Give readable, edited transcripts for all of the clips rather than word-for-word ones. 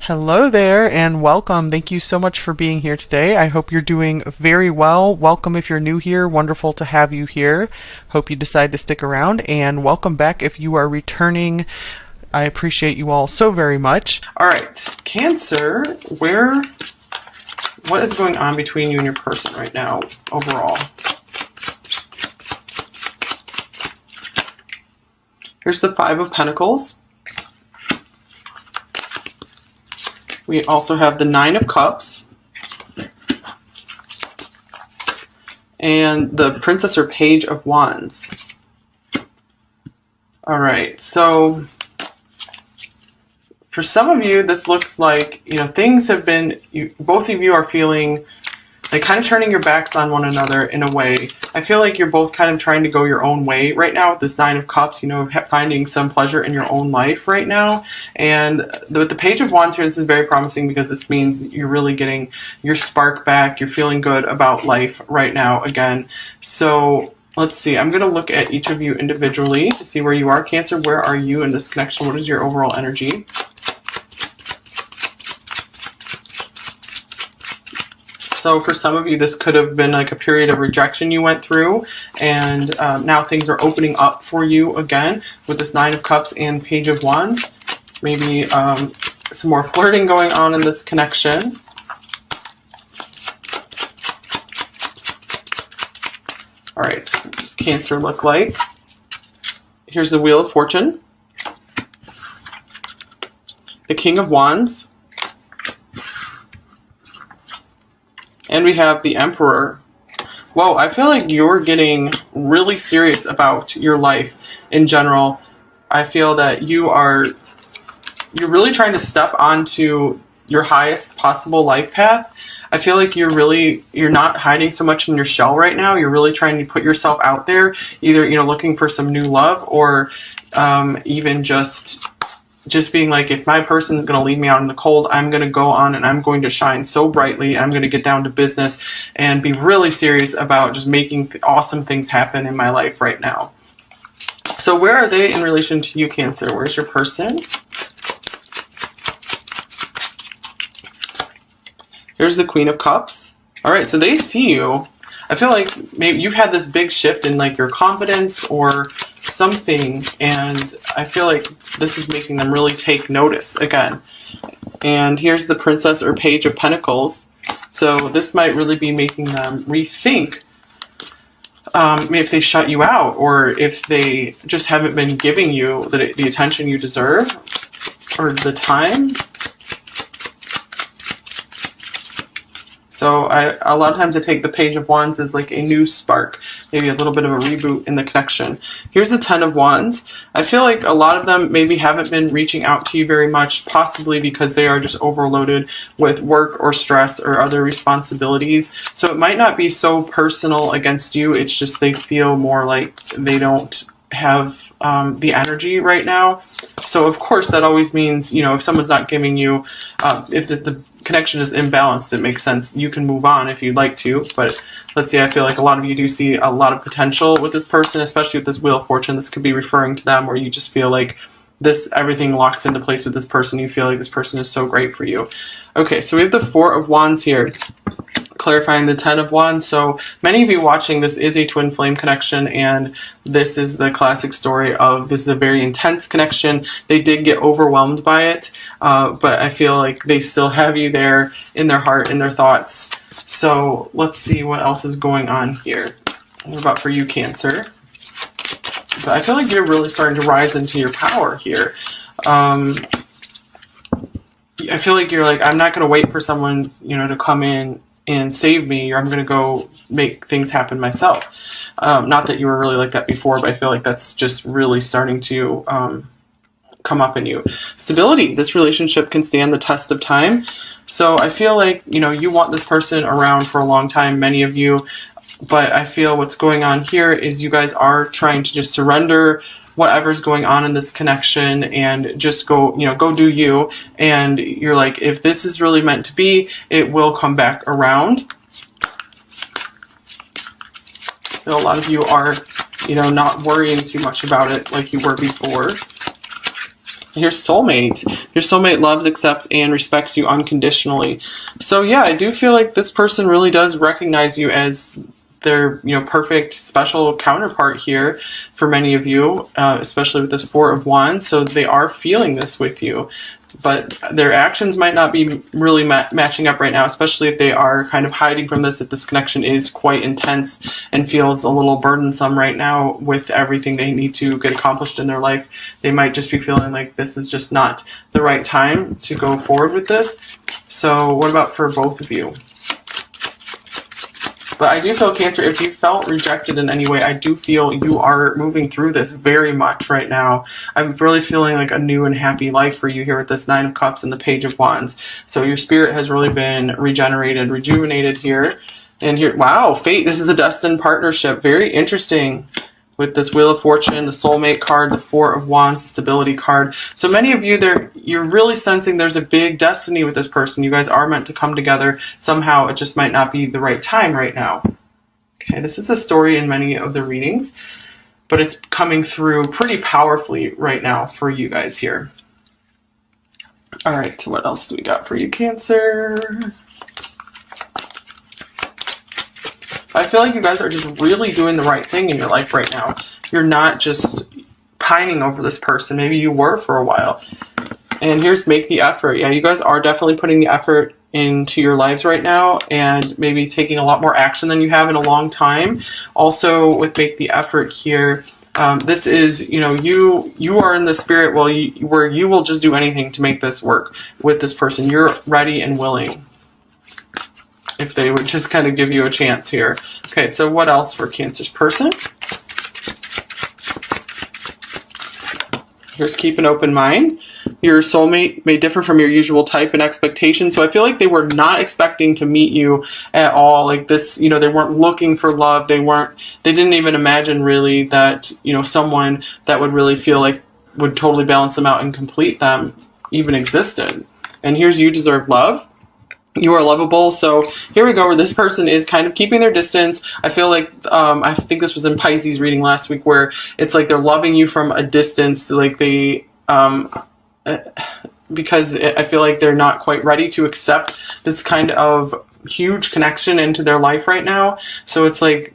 Hello there and welcome. Thank you so much for being here today. I hope you're doing very well. Welcome if you're new here. Wonderful to have you here. Hope you decide to stick around, and welcome back if you are returning. I appreciate you all so very much. All right, Cancer, what is going on between you and your person right now overall? Here's the Five of Pentacles. We also have the Nine of Cups and the Princess or Page of Wands. All right, so for some of you, this looks like, things have been, both of you are feeling like kind of turning your backs on one another in a way. I feel like you're both kind of trying to go your own way right now with this Nine of Cups, finding some pleasure in your own life right now. And with the Page of Wands here, this is very promising because this means you're really getting your spark back. You're feeling good about life right now again. So let's see. I'm going to look at each of you individually to see where you are. Cancer, where are you in this connection? What is your overall energy? So for some of you, this could have been like a period of rejection you went through, and now things are opening up for you again with this Nine of Cups and Page of Wands. Maybe some more flirting going on in this connection. All right, so what does Cancer look like? Here's the Wheel of Fortune, the King of Wands, and we have the Emperor. Whoa, I feel like you're getting really serious about your life in general. I feel that you're really trying to step onto your highest possible life path. I feel like you're not hiding so much in your shell right now. You're really trying to put yourself out there, either, looking for some new love, or even just being like, if my person is going to leave me out in the cold, I'm going to go on and I'm going to shine so brightly. I'm going to get down to business and be really serious about just making awesome things happen in my life right now. So where are they in relation to you, Cancer? Where's your person? Here's the Queen of Cups. All right, so they see you. I feel like maybe you've had this big shift in like your confidence or something, and I feel like this is making them really take notice again. And here's the Princess or Page of Pentacles. So this might really be making them rethink if they shut you out, or if they just haven't been giving you the attention you deserve or the time. So a lot of times I take the Page of Wands as like a new spark, maybe a little bit of a reboot in the connection. Here's the Ten of Wands. I feel like a lot of them maybe haven't been reaching out to you very much, possibly because they are just overloaded with work or stress or other responsibilities. So it might not be so personal against you. It's just they feel more like they don't have the energy right now. So of course that always means, if someone's not giving you, if the connection is imbalanced, it makes sense. You can move on if you'd like to, but let's see, I feel like a lot of you do see a lot of potential with this person, especially with this Wheel of Fortune. This could be referring to them, where you just feel like everything locks into place with this person. You feel like this person is so great for you. Okay, so we have the Four of Wands here, clarifying the Ten of Wands. So many of you watching, this is a twin flame connection, and this is the classic story of this is a very intense connection. They did get overwhelmed by it, but I feel like they still have you there in their heart, in their thoughts. So let's see what else is going on here. What about for you, Cancer? But I feel like you're really starting to rise into your power here. I feel like you're like, I'm not going to wait for someone, to come in and save me, or I'm going to go make things happen myself. Not that you were really like that before, but I feel like that's just really starting to come up in you. Stability. This relationship can stand the test of time. So I feel like, you want this person around for a long time, many of you, but I feel what's going on here is you guys are trying to just surrender whatever's going on in this connection and just go do you. And you're like, if this is really meant to be, it will come back around. So a lot of you are, not worrying too much about it like you were before. Your soulmate. Your soulmate loves, accepts, and respects you unconditionally. So yeah, I do feel like this person really does recognize you as their, you know, perfect special counterpart here for many of you, especially with this Four of Wands. So they are feeling this with you, but their actions might not be really matching up right now, especially if they are kind of hiding from this, if this connection is quite intense and feels a little burdensome right now with everything they need to get accomplished in their life. They might just be feeling like this is just not the right time to go forward with this. So what about for both of you? But I do feel, Cancer, if you felt rejected in any way, I do feel you are moving through this very much right now. I'm really feeling like a new and happy life for you here with this Nine of Cups and the Page of Wands. So your spirit has really been regenerated, rejuvenated here. And here, wow, fate, this is a destined partnership. Very interesting. With this Wheel of Fortune, the Soulmate card, the Four of Wands, the Stability card. So many of you, you're really sensing there's a big destiny with this person. You guys are meant to come together. Somehow it just might not be the right time right now. Okay, this is a story in many of the readings, but it's coming through pretty powerfully right now for you guys here. All right, what else do we got for you, Cancer? I feel like you guys are just really doing the right thing in your life right now. You're not just pining over this person. Maybe you were for a while. And here's make the effort. Yeah, you guys are definitely putting the effort into your lives right now and maybe taking a lot more action than you have in a long time. Also with make the effort here, this is, you know, you are in the spirit where you will just do anything to make this work with this person. You're ready and willing. If they would just kind of give you a chance here. Okay, so what else for Cancer's person? Here's keep an open mind. Your soulmate may differ from your usual type and expectation. So I feel like they were not expecting to meet you at all. Like this, you know, they weren't looking for love. They didn't even imagine really that, you know, someone that would really feel like would totally balance them out and complete them even existed. And here's you deserve love. You are lovable. So here we go, where this person is kind of keeping their distance. I feel like, I think this was in Pisces reading last week, where it's like they're loving you from a distance. Like they, because I feel like they're not quite ready to accept this kind of huge connection into their life right now. So it's like,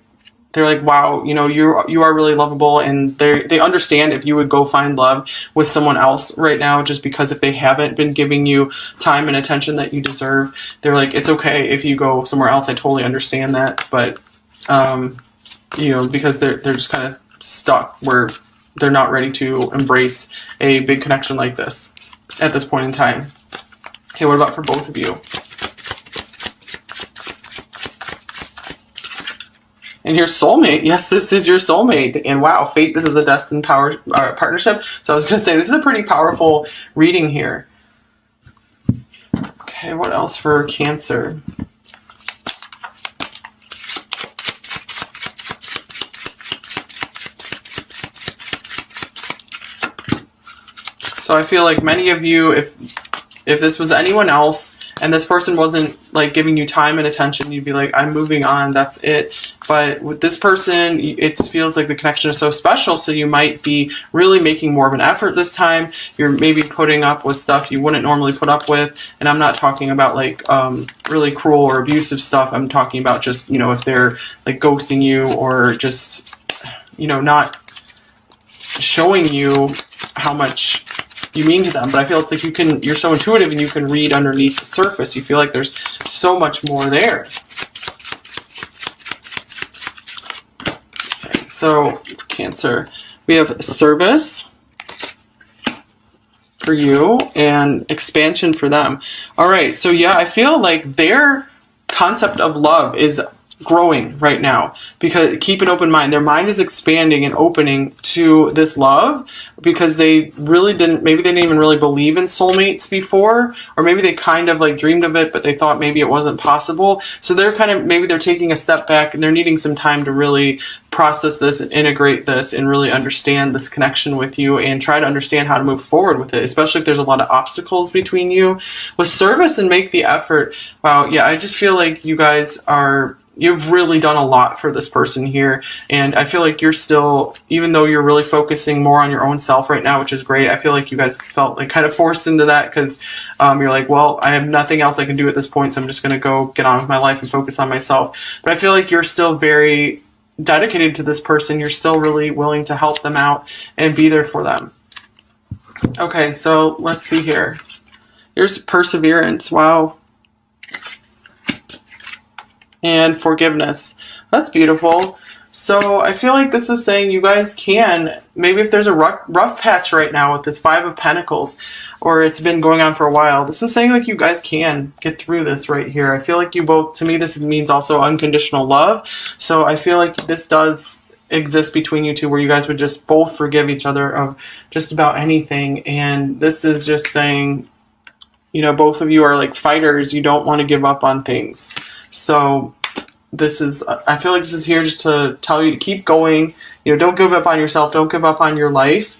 they're like, wow, you know, you are really lovable, and they understand if you would go find love with someone else right now, just because if they haven't been giving you time and attention that you deserve, they're like, it's okay if you go somewhere else. I totally understand that, but you know, because they're just kind of stuck where they're not ready to embrace a big connection like this at this point in time. Okay, what about for both of you? And your soulmate, yes, this is your soulmate. And wow, fate, this is a destined partnership. So I was going to say, this is a pretty powerful reading here. Okay, what else for Cancer? So I feel like many of you, if this was anyone else, and this person wasn't like giving you time and attention, you'd be like, I'm moving on, that's it. But with this person, it feels like the connection is so special, so you might be really making more of an effort this time. You're maybe putting up with stuff you wouldn't normally put up with. And I'm not talking about like really cruel or abusive stuff. I'm talking about just, you know, if they're like ghosting you or just, you know, not showing you how much you mean to them. But I feel it's like you're so intuitive and you can read underneath the surface. You feel like there's so much more there. Okay, so Cancer, we have service for you and expansion for them. All right, so yeah, I feel like their concept of love is growing right now, because keep an open mind. Their mind is expanding and opening to this love, because they really maybe they didn't even really believe in soulmates before, or maybe they kind of like dreamed of it, but they thought maybe it wasn't possible. So maybe they're taking a step back and they're needing some time to really process this and integrate this and really understand this connection with you and try to understand how to move forward with it, especially if there's a lot of obstacles between you. With service and make the effort, wow, yeah, I just feel like you guys are you've really done a lot for this person here. And I feel like you're still, even though you're really focusing more on your own self right now, which is great, I feel like you guys felt like kind of forced into that because you're like, well, I have nothing else I can do at this point, so I'm just going to go get on with my life and focus on myself. But I feel like you're still very dedicated to this person. You're still really willing to help them out and be there for them. Okay, so let's see here. Here's perseverance. Wow. And forgiveness. That's beautiful. So I feel like this is saying you guys can, maybe if there's a rough patch right now with this Five of Pentacles, or it's been going on for a while, this is saying like you guys can get through this right here. I feel like you both, to me this means also unconditional love. So I feel like this does exist between you two where you guys would just both forgive each other of just about anything. And this is just saying, you know, both of you are like fighters. You don't want to give up on things. So this is, I feel like this is here just to tell you to keep going. You know, don't give up on yourself. Don't give up on your life.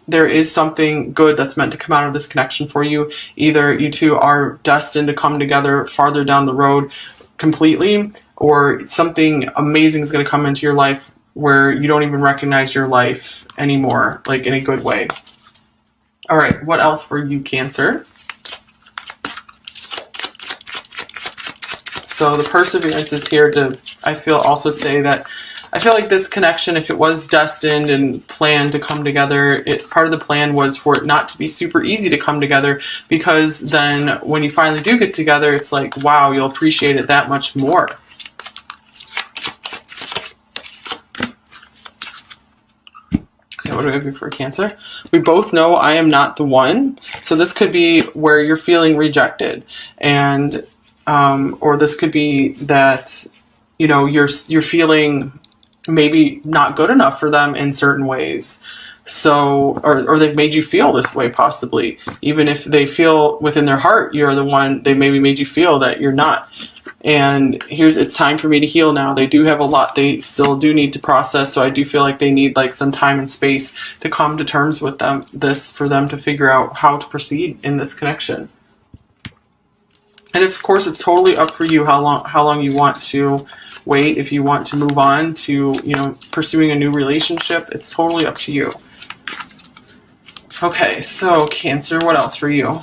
There is something good that's meant to come out of this connection for you. Either you two are destined to come together farther down the road completely, or something amazing is going to come into your life where you don't even recognize your life anymore, like in a good way. All right, what else for you, Cancer? So the perseverance is here to, I feel, also say that I feel like this connection, if it was destined and planned to come together, part of the plan was for it not to be super easy to come together, because then when you finally do get together, it's like, wow, you'll appreciate it that much more. What do I have for Cancer? We both know I am not the one. So this could be where you're feeling rejected, and or this could be that, you know, you're feeling maybe not good enough for them in certain ways. So, or they've made you feel this way possibly, even if they feel within their heart you're the one, they maybe made you feel that you're not. And it's time for me to heal now. They do have a lot they still do need to process, so I do feel like they need like some time and space to come to terms with for them to figure out how to proceed in this connection. And of course, it's totally up for you how long you want to wait. If you want to move on to, you know, pursuing a new relationship, it's totally up to you. Okay, so Cancer, what else for you?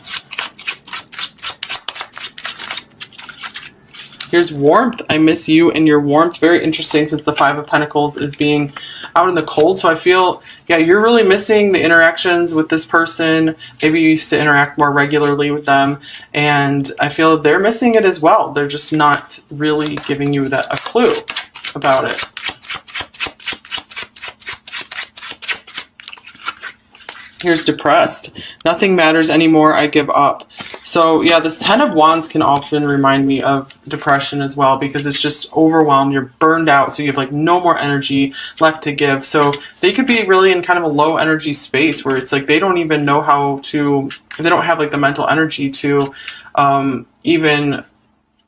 Here's warmth. I miss you and your warmth. Very interesting, since the Five of Pentacles is being out in the cold. So I feel, yeah, you're really missing the interactions with this person. Maybe you used to interact more regularly with them. And I feel they're missing it as well. They're just not really giving you a clue about it. Here's depressed. Nothing matters anymore. I give up. So yeah, this Ten of Wands can often remind me of depression as well, because it's just overwhelmed. You're burned out, so you have like no more energy left to give. So they could be really in kind of a low energy space where it's like they don't even know how to, they don't have like the mental energy to even,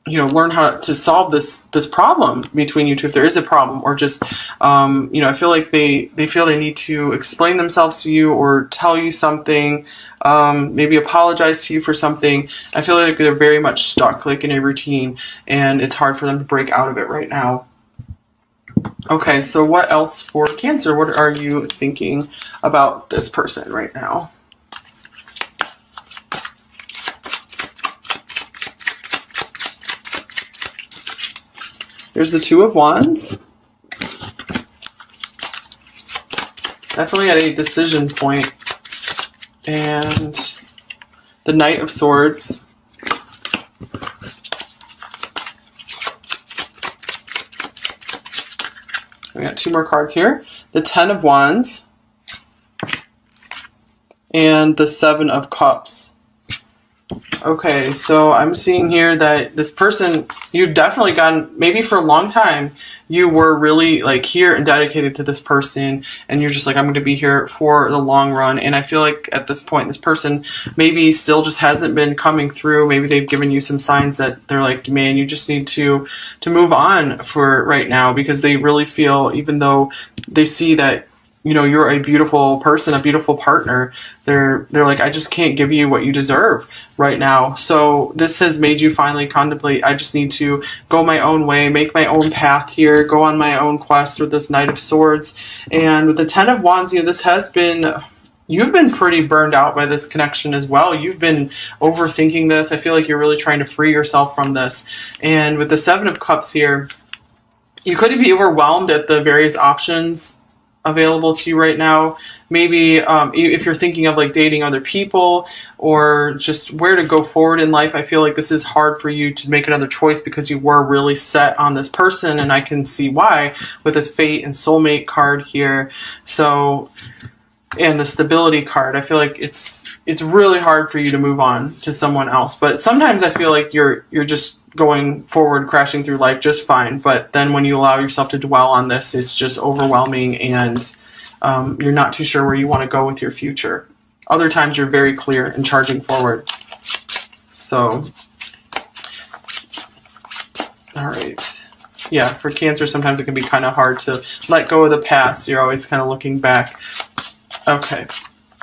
you know, learn how to solve this problem between you two, if there is a problem, or just, you know, I feel like they feel they need to explain themselves to you or tell you something, maybe apologize to you for something. I feel like they're very much stuck, like in a routine, and it's hard for them to break out of it right now. Okay, so what else for Cancer? What are you thinking about this person right now? There's the Two of Wands. Definitely at a decision point. And the Knight of Swords. We got two more cards here. The Ten of Wands. And the Seven of Cups. Okay, so I'm seeing here that this person, you've definitely gotten, maybe for a long time, you were really like here and dedicated to this person, and you're just like, I'm going to be here for the long run. And I feel like at this point, this person maybe still just hasn't been coming through. Maybe they've given you some signs that they're like, man, you just need to move on for right now, because they really feel, even though they see that you know, you're a beautiful person, a beautiful partner. They're like, I just can't give you what you deserve right now. So this has made you finally contemplate, I just need to go my own way, make my own path here, go on my own quest with this Knight of Swords. And with the Ten of Wands, you know, this has been, you've been pretty burned out by this connection as well. You've been overthinking this. I feel like you're really trying to free yourself from this. And with the Seven of Cups here, you could be overwhelmed at the various options available to you right now. Maybe if you're thinking of like dating other people or just where to go forward in life, I feel like this is hard for you to make another choice because you were really set on this person, and I can see why with this Fate and Soulmate card here. So, and the Stability card, I feel like it's really hard for you to move on to someone else. But sometimes I feel like you're just going forward, crashing through life just fine. But then when you allow yourself to dwell on this, it's just overwhelming, and you're not too sure where you want to go with your future. Other times you're very clear and charging forward. So, all right. Yeah, for Cancer, sometimes it can be kind of hard to let go of the past. You're always kind of looking back. Okay,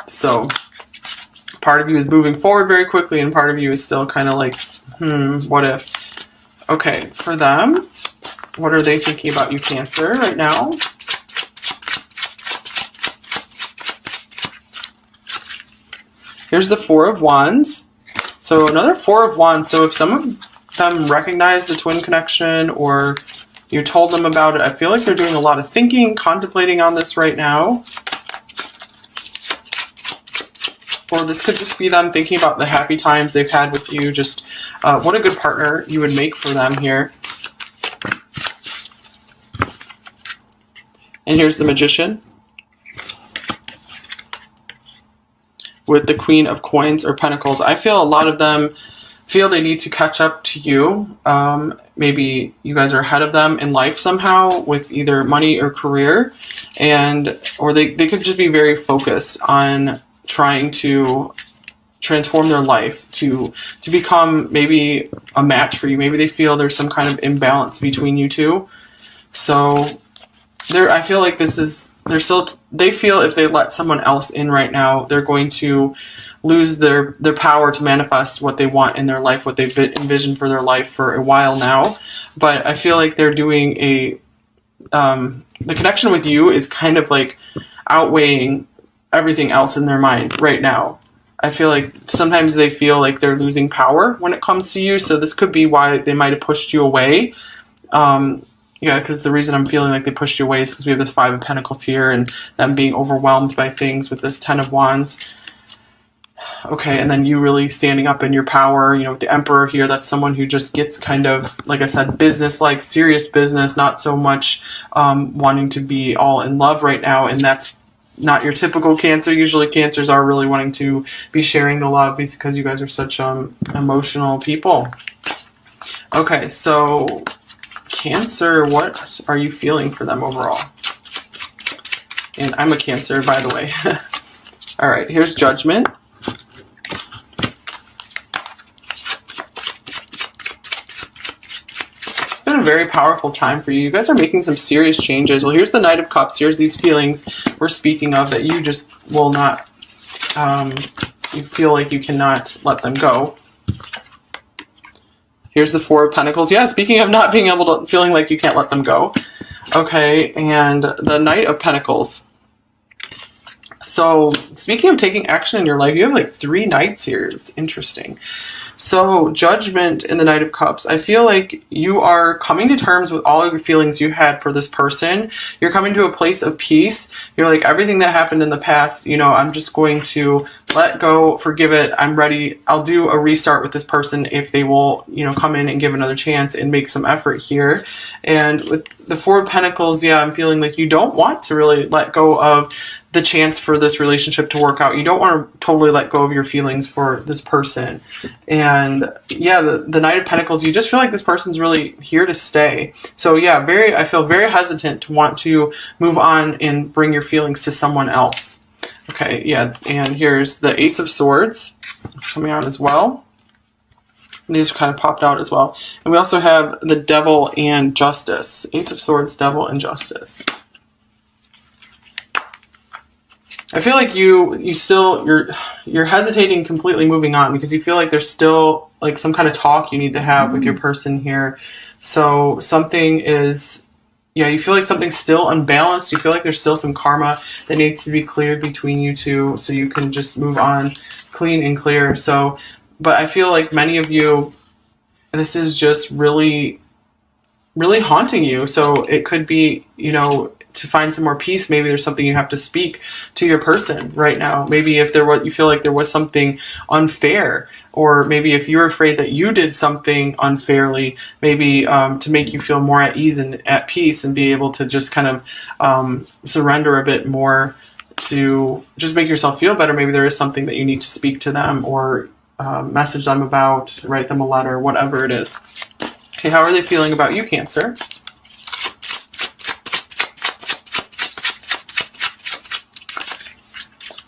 so part of you is moving forward very quickly, and part of you is still kind of like, what if? Okay, for them, what are they thinking about you, Cancer, right now? Here's the Four of Wands. So another Four of Wands. So if some of them recognize the twin connection or you told them about it, I feel like they're doing a lot of thinking, contemplating on this right now. Or this could just be them thinking about the happy times they've had with you. Just what a good partner you would make for them here. And here's the Magician with the Queen of Coins or Pentacles. I feel a lot of them feel they need to catch up to you. Maybe you guys are ahead of them in life somehow with either money or career. Or they could just be very focused on trying to transform their life to become maybe a match for you. Maybe they feel there's some kind of imbalance between you two. So I feel like they feel if they let someone else in right now, they're going to lose their power to manifest what they want in their life, what they've envisioned for their life for a while now. But I feel like they're doing the connection with you is kind of like outweighing everything else in their mind right now. I feel like sometimes they feel like they're losing power when it comes to you. So this could be why they might have pushed you away. Yeah, because the reason I'm feeling like they pushed you away is because we have this Five of Pentacles here and them being overwhelmed by things with this Ten of Wands. Okay, and then you really standing up in your power, you know, with the Emperor here, that's someone who just gets kind of, like I said, business-like, serious business, not so much wanting to be all in love right now, and that's not your typical Cancer. Usually Cancers are really wanting to be sharing the love because you guys are such emotional people. Okay, so Cancer, what are you feeling for them overall? And I'm a Cancer, by the way. All right, here's Judgment. It's been a very powerful time for you. You guys are making some serious changes. Well, here's the Knight of Cups. Here's these feelings we're speaking of that you just will not, you feel like you cannot let them go. Here's the Four of Pentacles. Yeah, speaking of not being able to, feeling like you can't let them go. Okay, and the Knight of Pentacles. So, speaking of taking action in your life, you have like 3 knights here. It's interesting. So, Judgment in the Knight of Cups. I feel like you are coming to terms with all of your feelings you had for this person. You're coming to a place of peace. You're like, everything that happened in the past, you know, I'm just going to let go, forgive it. I'm ready. I'll do a restart with this person if they will, you know, come in and give another chance and make some effort here. And with the Four of Pentacles, yeah, I'm feeling like you don't want to really let go of the chance for this relationship to work out. You don't want to totally let go of your feelings for this person. And yeah, the Knight of Pentacles, you just feel like this person's really here to stay. So yeah, I feel very hesitant to want to move on and bring your feelings to someone else. Okay, yeah, and here's the Ace of Swords. It's coming out as well. And these kind of popped out as well. And we also have the Devil and Justice. Ace of Swords, Devil, and Justice. I feel like you're hesitating completely moving on because you feel like there's still like some kind of talk you need to have with your person here. So something is, yeah, you feel like something's still unbalanced. You feel like there's still some karma that needs to be cleared between you two so you can just move on clean and clear. So, but I feel like many of you, this is just really, really haunting you. So it could be, you know, to find some more peace, maybe there's something you have to speak to your person right now. Maybe if there was, you feel like there was something unfair, or maybe if you're afraid that you did something unfairly, maybe to make you feel more at ease and at peace and be able to just kind of surrender a bit more to just make yourself feel better. Maybe there is something that you need to speak to them or message them about, write them a letter, whatever it is. Okay, how are they feeling about you, Cancer?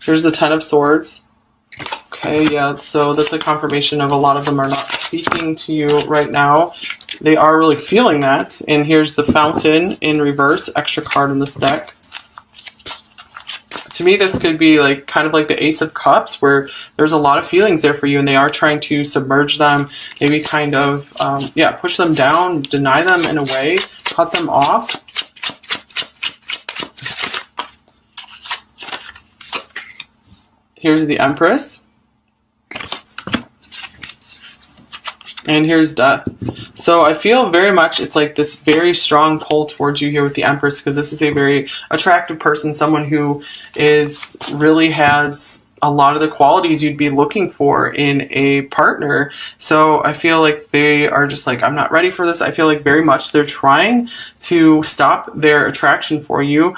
Here's the Ten of Swords. Okay, yeah, so that's a confirmation of a lot of them are not speaking to you right now. They are really feeling that. And here's the Fountain in reverse, extra card in this deck. To me, this could be like kind of like the Ace of Cups, where there's a lot of feelings there for you and they are trying to submerge them, maybe kind of, yeah, push them down, deny them in a way, cut them off. Here's the Empress. And here's Death. So I feel very much it's like this very strong pull towards you here with the Empress, because this is a very attractive person, someone who is really has a lot of the qualities you'd be looking for in a partner. So I feel like they are just like, I'm not ready for this. I feel like very much they're trying to stop their attraction for you.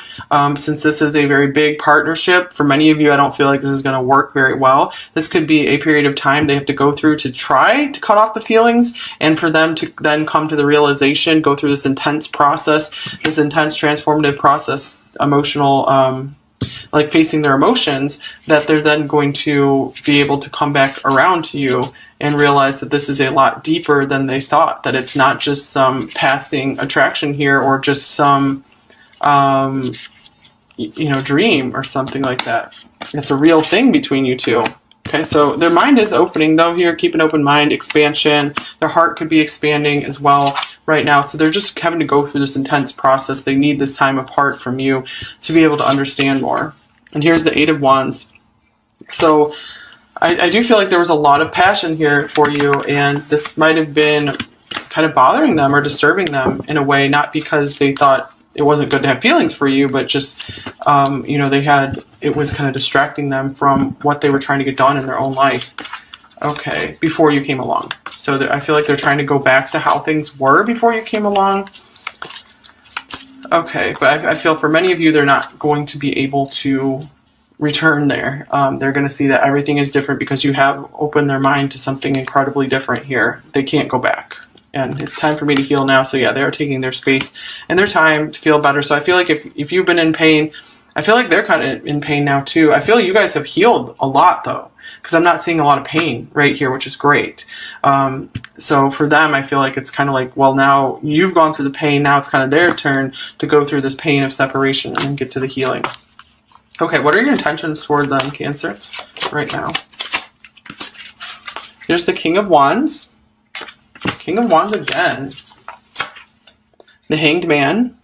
Since this is a very big partnership, for many of you, I don't feel like this is going to work very well. This could be a period of time they have to go through to try to cut off the feelings, and for them to then come to the realization, go through this intense process, this intense transformative process, emotional, like facing their emotions, that they're then going to be able to come back around to you and realize that this is a lot deeper than they thought, that it's not just some passing attraction here or just some, you know, dream or something like that. It's a real thing between you two. Okay, so their mind is opening though here. Keep an open mind, expansion. Their heart could be expanding as well right now. So they're just having to go through this intense process. They need this time apart from you to be able to understand more. And here's the Eight of Wands. So I do feel like there was a lot of passion here for you, and this might have been kind of bothering them or disturbing them in a way, not because they thought it wasn't good to have feelings for you, but just, you know, it was kind of distracting them from what they were trying to get done in their own life. Okay, before you came along. So I feel like they're trying to go back to how things were before you came along. Okay, but I feel for many of you, they're not going to be able to return there. They're going to see that everything is different because you have opened their mind to something incredibly different here. They can't go back. And it's time for me to heal now. So yeah, they are taking their space and their time to feel better. So I feel like if you've been in pain, I feel like they're kind of in pain now too. I feel you guys have healed a lot though, because I'm not seeing a lot of pain right here, which is great. So for them, I feel like it's kind of like, well, now you've gone through the pain. Now it's kind of their turn to go through this pain of separation and get to the healing. Okay, what are your intentions toward them, Cancer, right now? Here's the King of Wands. King of Wands again. The Hanged Man.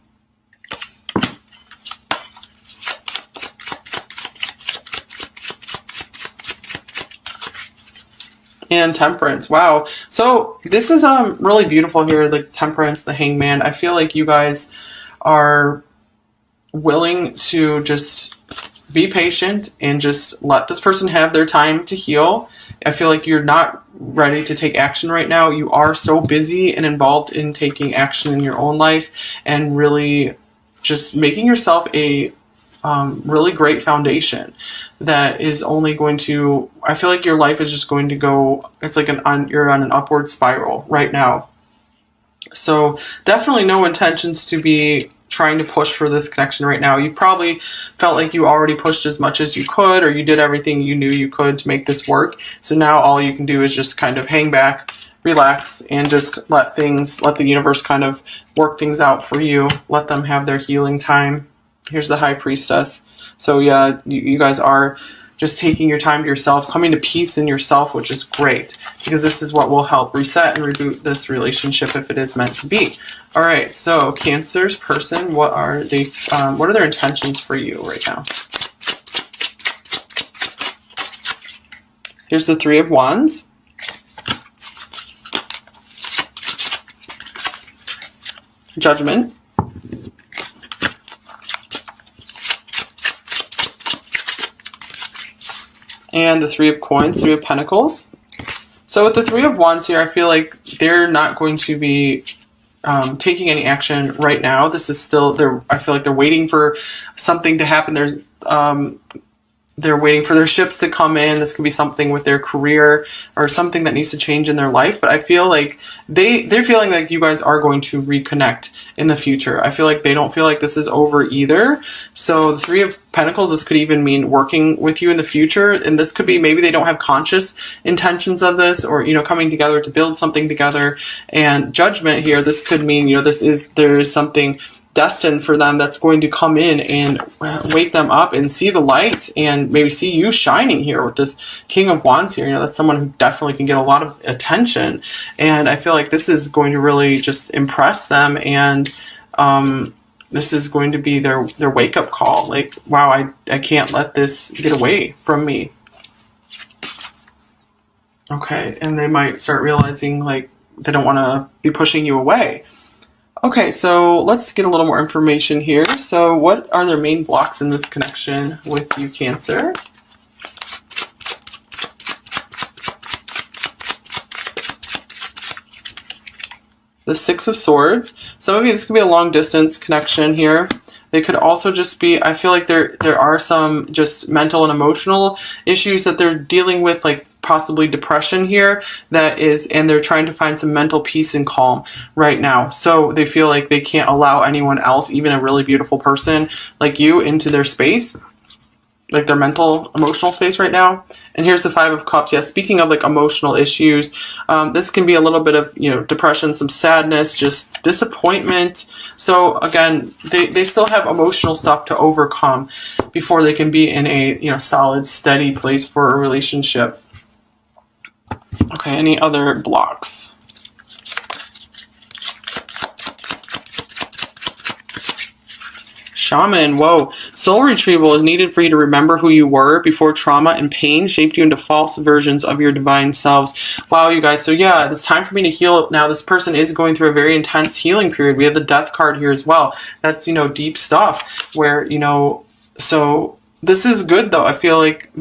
And Temperance. Wow. So this is really beautiful here, the Temperance, the Hanged Man. I feel like you guys are willing to just be patient and just let this person have their time to heal. I feel like you're not ready to take action right now. You are so busy and involved in taking action in your own life and really just making yourself a really great foundation that is only going to, I feel like your life is just going to go, it's like you're on an upward spiral right now. So definitely no intentions to be trying to push for this connection right now. You've probably felt like you already pushed as much as you could, or you did everything you knew you could to make this work. So now all you can do is just kind of hang back, relax, and just let the universe kind of work things out for you. Let them have their healing time. Here's the High Priestess. So yeah, you guys are just taking your time to yourself, coming to peace in yourself, which is great, because this is what will help reset and reboot this relationship if it is meant to be. All right, so Cancer's person, what are they? What are their intentions for you right now? Here's the Three of Wands. Judgment. And the Three of Coins, Three of Pentacles. So with the Three of Wands here, I feel like they're not going to be taking any action right now. This is still, I feel like they're waiting for something to happen. They're waiting for their ships to come in. This could be something with their career or something that needs to change in their life. But I feel like they're feeling like you guys are going to reconnect in the future. I feel like they don't feel like this is over either. So the Three of Pentacles, this could even mean working with you in the future. And this could be, maybe they don't have conscious intentions of this, or, you know, coming together to build something together. And Judgment here, this could mean, you know, there is something destined for them that's going to come in and wake them up and see the light, and maybe see you shining here with this King of Wands here. You know, that's someone who definitely can get a lot of attention, and I feel like this is going to really just impress them, and this is going to be their wake-up call. Like, wow, I can't let this get away from me. Okay, and they might start realizing, like, they don't want to be pushing you away. Okay, so let's get a little more information here. So what are their main blocks in this connection with you, Cancer? The Six of Swords. Some of you, this could be a long distance connection here. They could also just be, I feel like there are some just mental and emotional issues that they're dealing with, like possibly depression here, and they're trying to find some mental peace and calm right now. So they feel like they can't allow anyone else, even a really beautiful person like you, into their space, like their mental, emotional space right now. And here's the Five of Cups. Yeah, speaking of like emotional issues, this can be a little bit of, you know, depression, some sadness, just disappointment. So again, they still have emotional stuff to overcome before they can be in a, you know, solid, steady place for a relationship. Okay, any other blocks? Shaman, whoa. Soul retrieval is needed for you to remember who you were before trauma and pain shaped you into false versions of your divine selves. Wow, you guys. So yeah, it's time for me to heal now. This person is going through a very intense healing period. We have the Death card here as well. That's, you know, deep stuff where, you know, so this is good though. I feel like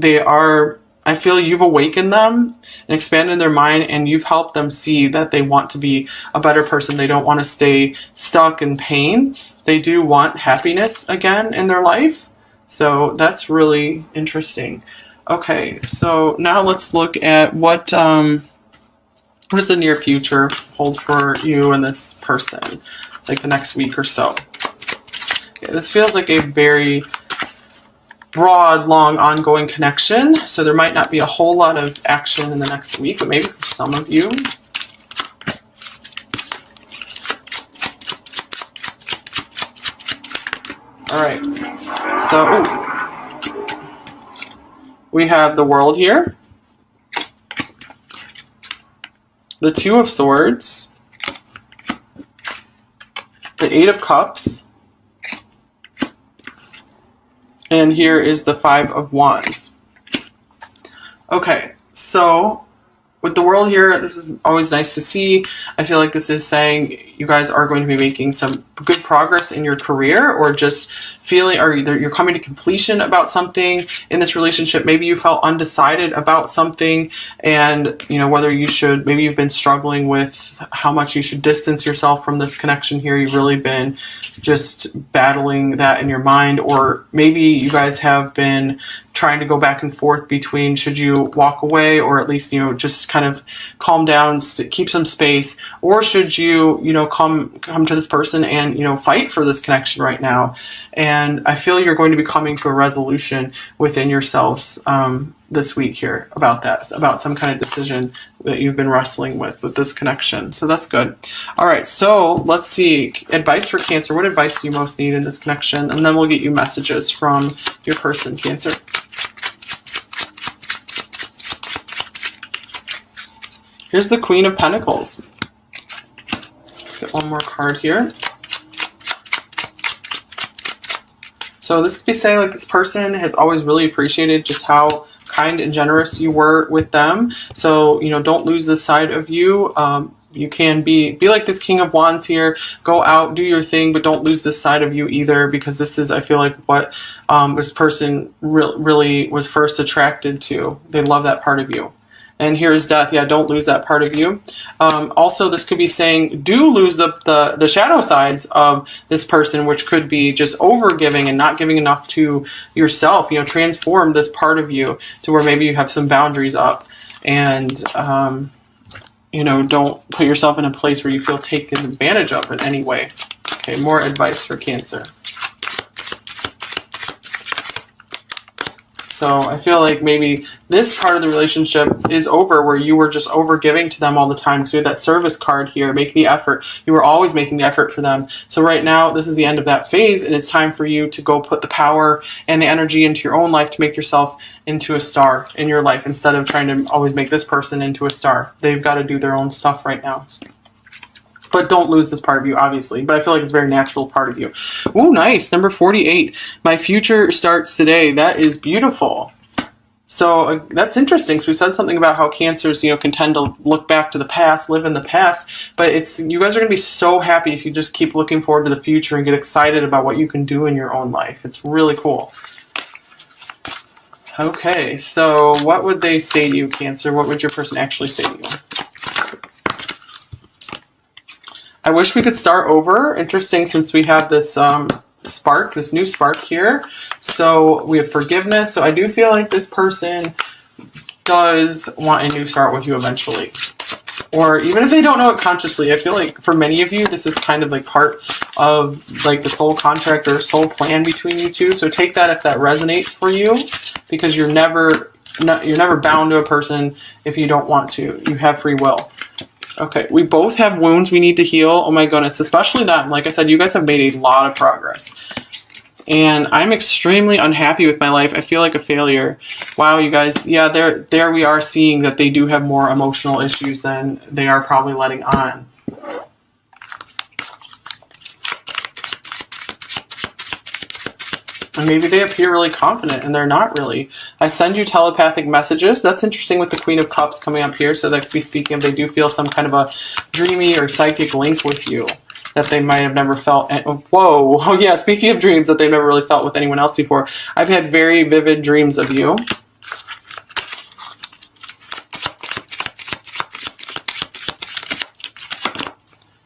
I feel you've awakened them and expanded their mind, and you've helped them see that they want to be a better person. They don't want to stay stuck in pain. They do want happiness again in their life. So that's really interesting. Okay, so now let's look at what does the near future hold for you and this person, like the next week or so. Okay, this feels like a very broad, long, ongoing connection. So there might not be a whole lot of action in the next week, but maybe for some of you. All right, so we have the World here, the Two of Swords, the Eight of Cups, and here is the Five of Wands. Okay, so with the World here, this is always nice to see. I feel like this is saying you guys are going to be making some good progress in your career, or just feeling, or either you're coming to completion about something in this relationship. Maybe you felt undecided about something, and you know whether you should, maybe you've been struggling with how much you should distance yourself from this connection here. You've really been just battling that in your mind, or maybe you guys have been trying to go back and forth between should you walk away, or at least, you know, just kind of calm down, keep some space, or should you, you know, come to this person and, you know, fight for this connection right now. And I feel you're going to be coming to a resolution within yourselves this week here about that, about some kind of decision that you've been wrestling with this connection. So that's good. All right, so let's see. Advice for Cancer. What advice do you most need in this connection? And then we'll get you messages from your person, Cancer. Here's the Queen of Pentacles. Let's get one more card here. So this could be saying like this person has always really appreciated just how kind and generous you were with them. So, you know, don't lose this side of you. You can be like this King of Wands here. Go out, do your thing, but don't lose this side of you either, because this is, I feel like, what this person really was first attracted to. They love that part of you. And here is Death. Yeah, don't lose that part of you. Also, this could be saying do lose the shadow sides of this person, which could be just over-giving and not giving enough to yourself. You know, transform this part of you to where maybe you have some boundaries up. And, you know, don't put yourself in a place where you feel taken advantage of in any way. Okay, more advice for Cancer. So I feel like maybe this part of the relationship is over, where you were just over giving to them all the time. Because we have that service card here, make the effort. You were always making the effort for them. So right now, this is the end of that phase, and it's time for you to go put the power and the energy into your own life to make yourself into a star in your life, instead of trying to always make this person into a star. They've got to do their own stuff right now. But don't lose this part of you, obviously. But I feel like it's a very natural part of you. Ooh, nice. Number 48. My future starts today. That is beautiful. So that's interesting. So we said something about how Cancers, you know, can tend to look back to the past, live in the past. But it's, you guys are going to be so happy if you just keep looking forward to the future and get excited about what you can do in your own life. It's really cool. Okay, so what would they say to you, Cancer? What would your person actually say to you? I wish we could start over. Interesting, since we have this spark, this new spark here. So we have forgiveness. So I do feel like this person does want a new start with you eventually. Or even if they don't know it consciously, I feel like for many of you, this is kind of like part of like the soul contract or soul plan between you two. So take that if that resonates for you, because you're never bound to a person if you don't want to. You have free will. Okay, we both have wounds we need to heal. Oh my goodness, especially that. Like I said, you guys have made a lot of progress. And I'm extremely unhappy with my life. I feel like a failure. Wow, you guys. Yeah, there we are seeing that they do have more emotional issues than they are probably letting on. And maybe they appear really confident and they're not really. I send you telepathic messages. That's interesting with the Queen of Cups coming up here. So that could be speaking of they do feel some kind of a dreamy or psychic link with you that they might have never felt. Whoa. Oh yeah, speaking of dreams that they've never really felt with anyone else before. I've had very vivid dreams of you.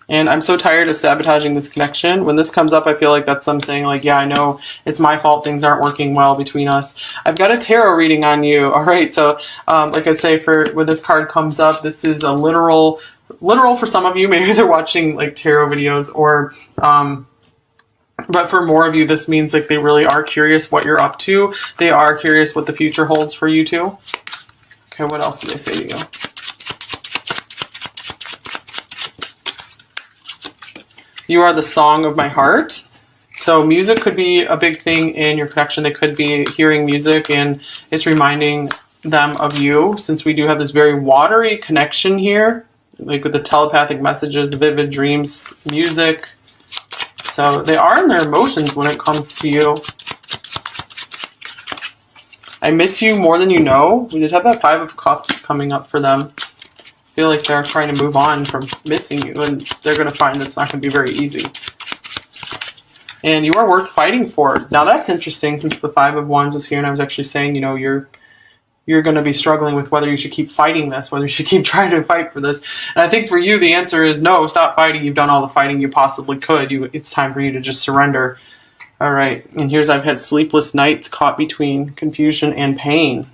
And I'm so tired of sabotaging this connection. When this comes up, I feel like that's them saying, like, yeah, I know it's my fault. Things aren't working well between us. I've got a tarot reading on you. All right. So, like I say, when this card comes up, this is a literal for some of you. Maybe they're watching like tarot videos, or, but for more of you, this means like they really are curious what you're up to. They are curious what the future holds for you too. Okay. What else do they say to you? You are the song of my heart. So music could be a big thing in your connection. They could be hearing music and it's reminding them of you, since we do have this very watery connection here, like with the telepathic messages, the vivid dreams, music. So they are in their emotions when it comes to you. I miss you more than you know. We just have that 5 of Cups coming up for them. Feel like they're trying to move on from missing you, and they're going to find that's not going to be very easy. And you are worth fighting for. Now that's interesting, since the 5 of Wands was here, and I was actually saying, you know, you're going to be struggling with whether you should keep fighting this, whether you should keep trying to fight for this. And I think for you, the answer is no, stop fighting. You've done all the fighting you possibly could. It's time for you to just surrender All right, and here's I've had sleepless nights caught between confusion and pain.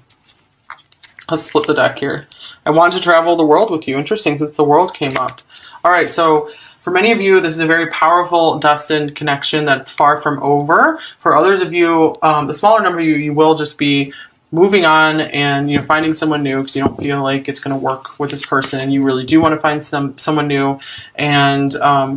Let's split the deck here. I want to travel the world with you. Interesting, since the world came up. All right, so for many of you, this is a very powerful destined connection that's far from over. For others of you, the smaller number of you, you will just be moving on and finding someone new because you don't feel like it's going to work with this person. You really do want to find someone new, and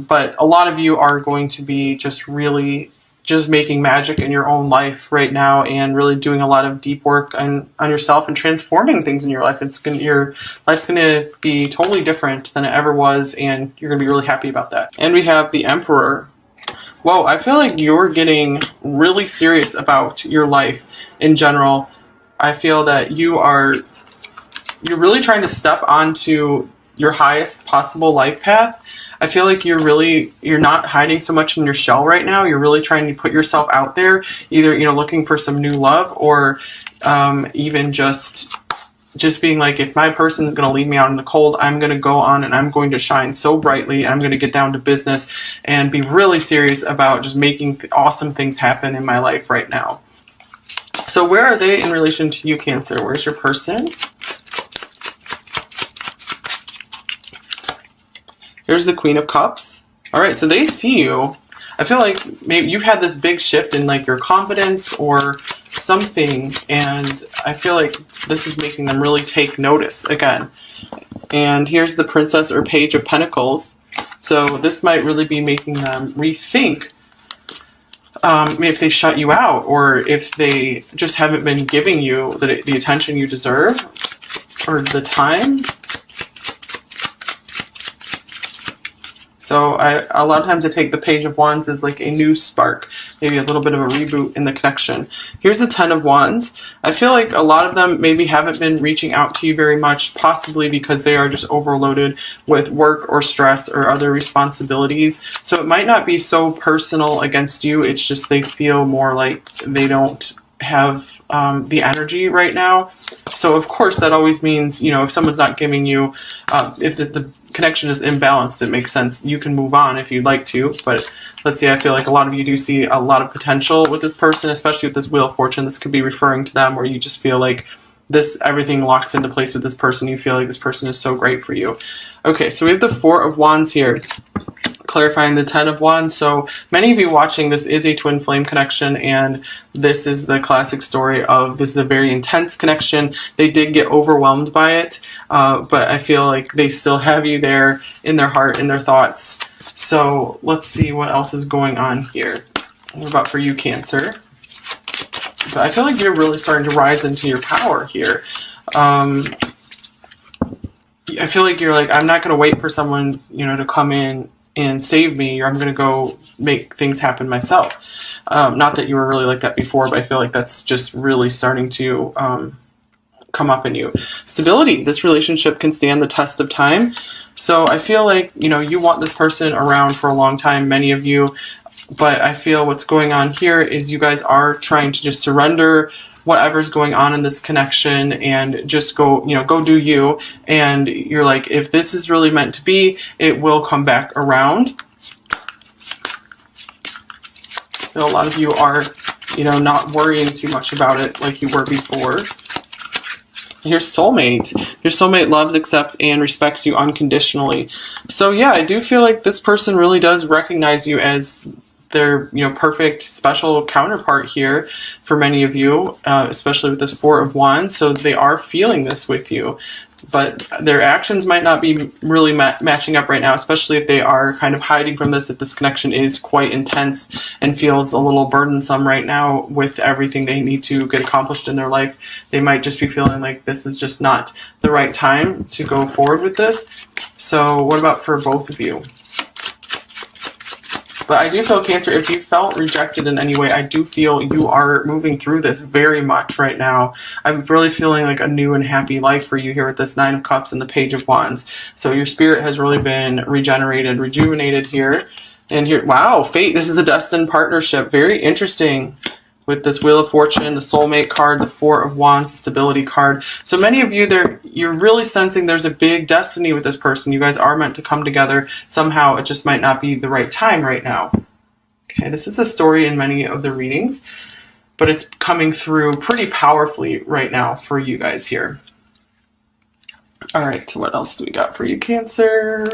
but a lot of you are going to be just really just making magic in your own life right now and really doing a lot of deep work on yourself and transforming things in your life. Your life's going to be totally different than it ever was, and you're going to be really happy about that. And we have the Emperor. Whoa, I feel like you're getting really serious about your life in general. I feel that you're really trying to step onto your highest possible life path. I feel like you're not hiding so much in your shell right now. You're really trying to put yourself out there, either, looking for some new love or even just being like, if my person is going to leave me out in the cold, I'm going to go on and I'm going to shine so brightly. And I'm going to get down to business and be really serious about just making awesome things happen in my life right now. So where are they in relation to you, Cancer? Where's your person? Here's the Queen of Cups. All right, so they see you. I feel like maybe you've had this big shift in like your confidence or something, and I feel like this is making them really take notice again. And here's the Princess or Page of Pentacles. So this might really be making them rethink if they shut you out or if they just haven't been giving you the attention you deserve or the time. So a lot of times I take the Page of Wands as like a new spark, maybe a little bit of a reboot in the connection. Here's the Ten of Wands. I feel like a lot of them maybe haven't been reaching out to you very much, possibly because they are just overloaded with work or stress or other responsibilities. So it might not be so personal against you. It's just they feel more like they don't have the energy right now. So of course that always means, if someone's not giving you, if the connection is imbalanced, it makes sense. You can move on if you'd like to, but let's see, I feel like a lot of you do see a lot of potential with this person, especially with this Wheel of Fortune. This could be referring to them where you just feel like everything locks into place with this person. You feel like this person is so great for you. Okay, so we have the Four of Wands here, clarifying the Ten of Wands. So many of you watching, this is a twin flame connection, and this is the classic story of this is a very intense connection. They did get overwhelmed by it, but I feel like they still have you there in their heart, in their thoughts. So let's see what else is going on here. What about for you, Cancer? But I feel like you're really starting to rise into your power here. I feel like you're like, I'm not going to wait for someone, to come in and save me, or I'm going to go make things happen myself. Not that you were really like that before, but I feel like that's just really starting to come up in you. Stability. This relationship can stand the test of time. So I feel like, you want this person around for a long time, many of you, but I feel what's going on here is you guys are trying to just surrender whatever's going on in this connection and just go do you. And you're like, if this is really meant to be, it will come back around. A lot of you are, not worrying too much about it like you were before. Your soulmate. Your soulmate loves, accepts, and respects you unconditionally. So yeah, I do feel like this person really does recognize you as their perfect special counterpart here for many of you, especially with this Four of Wands. So they are feeling this with you, but their actions might not be really matching up right now, especially if they are kind of hiding from this, if this connection is quite intense and feels a little burdensome right now with everything they need to get accomplished in their life. They might just be feeling like this is just not the right time to go forward with this. So what about for both of you? But I do feel, Cancer, if you felt rejected in any way, I do feel you are moving through this very much right now. I'm really feeling like a new and happy life for you here with this Nine of Cups and the Page of Wands. So your spirit has really been regenerated, rejuvenated here. And here, wow, fate, this is a destined partnership. Very interesting. With this Wheel of Fortune, the Soulmate card, the Four of Wands, the Stability card. So many of you, you're really sensing there's a big destiny with this person. You guys are meant to come together. Somehow it just might not be the right time right now. Okay, this is a story in many of the readings, but it's coming through pretty powerfully right now for you guys here. All right, so what else do we got for you, Cancer?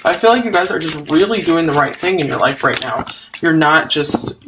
I feel like you guys are just really doing the right thing in your life right now. You're not just